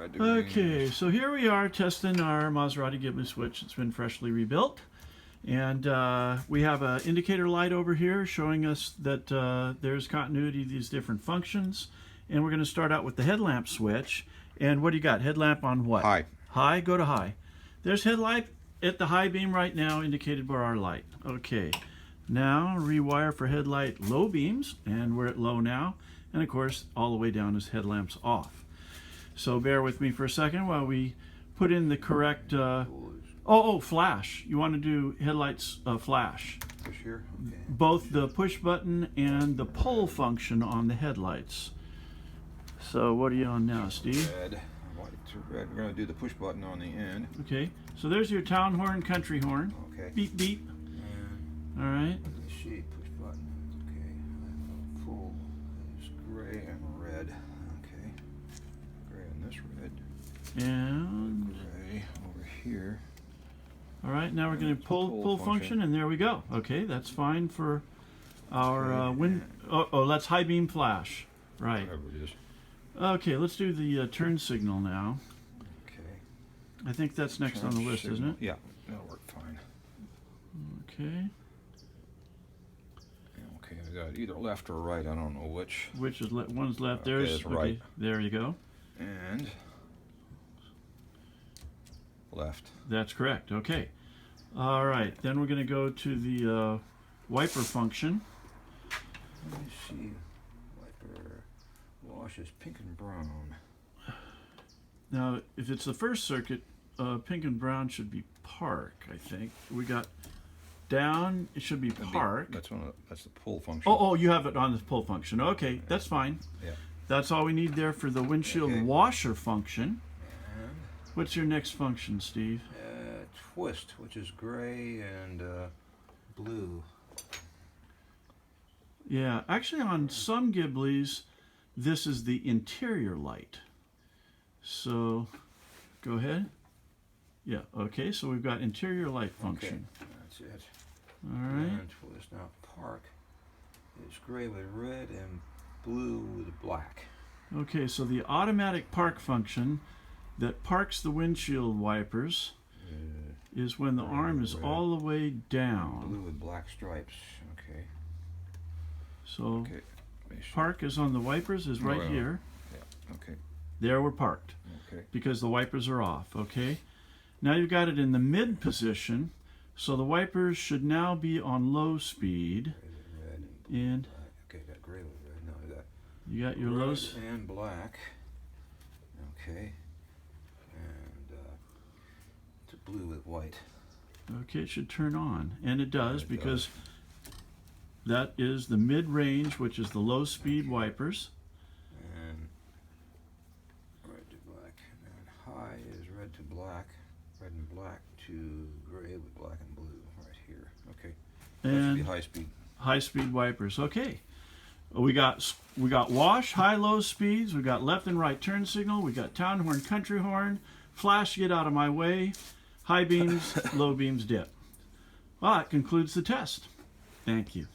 red to green. Okay, so here we are testing our Maserati Ghibli switch. It's been freshly rebuilt. And we have an indicator light over here showing us that there's continuity of these different functions. And we're going to start out with the headlamp switch. And what do you got? Headlamp on what? High. High, go to high. There's headlight at the high beam right now indicated by our light. Okay, now rewire for headlight low beams, and we're at low now. And of course, all the way down is headlamps off. So bear with me for a second while we put in the correct, flash. You want to do headlights flash. Push here? Okay. Both the push button and the pull function on the headlights. So what are you on now, Steve? Red. White to red. We're going to do the push button on the end. Okay, so there's your town horn, country horn. Okay. Beep, beep. And all right. let's see, push button. Okay. Full is gray and red. Okay. Gray and this red. And gray over here. All right, now we're going to pull function, and there we go. Okay, that's fine for our wind. Oh, that's high beam flash. Right. Whatever it is. Okay, let's do the turn signal now. Okay. I think that's next on the list, isn't it? Yeah, that'll work fine. Okay. Okay, I got either left or right. I don't know which. Which is one's left. Okay, There's it's right. Okay, there you go. And left. That's correct. Okay. All right. Then we're going to go to the wiper function. Let me see. Wiper wash is pink and brown. Now, if it's the first circuit, pink and brown should be park, I think. We got down, it should be park. That's the pull function. Oh, you have it on the pull function. Okay, that's fine. Yeah. That's all we need there for the windshield washer function. And What's your next function, Steve? twist, which is gray and blue. Yeah, actually on some Ghiblis, this is the interior light. So, go ahead. Yeah, okay, so we've got interior light function. Okay, that's it. All right. And twist. Now park is gray with red and blue with black. Okay, so the automatic park function that parks the windshield wipers is when the arm is all the way down. Blue with black stripes. Okay. So Okay. park is on the wipers is right here. Yeah. Okay. There we're parked. Okay. Because the wipers are off. Okay. Now you've got it in the mid position, so the wipers should now be on low speed. Gray with red and blue And black. Okay, got gray with red. No, I got you got your red lows. and black. Okay. And to blue with white. Okay, it should turn on, and it does It because that is the mid-range, which is the low-speed wipers. And red to black. And then high is red to black. Red and black to gray with black and blue right here. Okay. That should be And high speed. high-speed wipers. Okay, we got wash, high, low speeds. We got left and right turn signal. We got town horn, country horn, flash, get out of my way, high beams, low beams, dip. Well, that concludes the test. Thank you.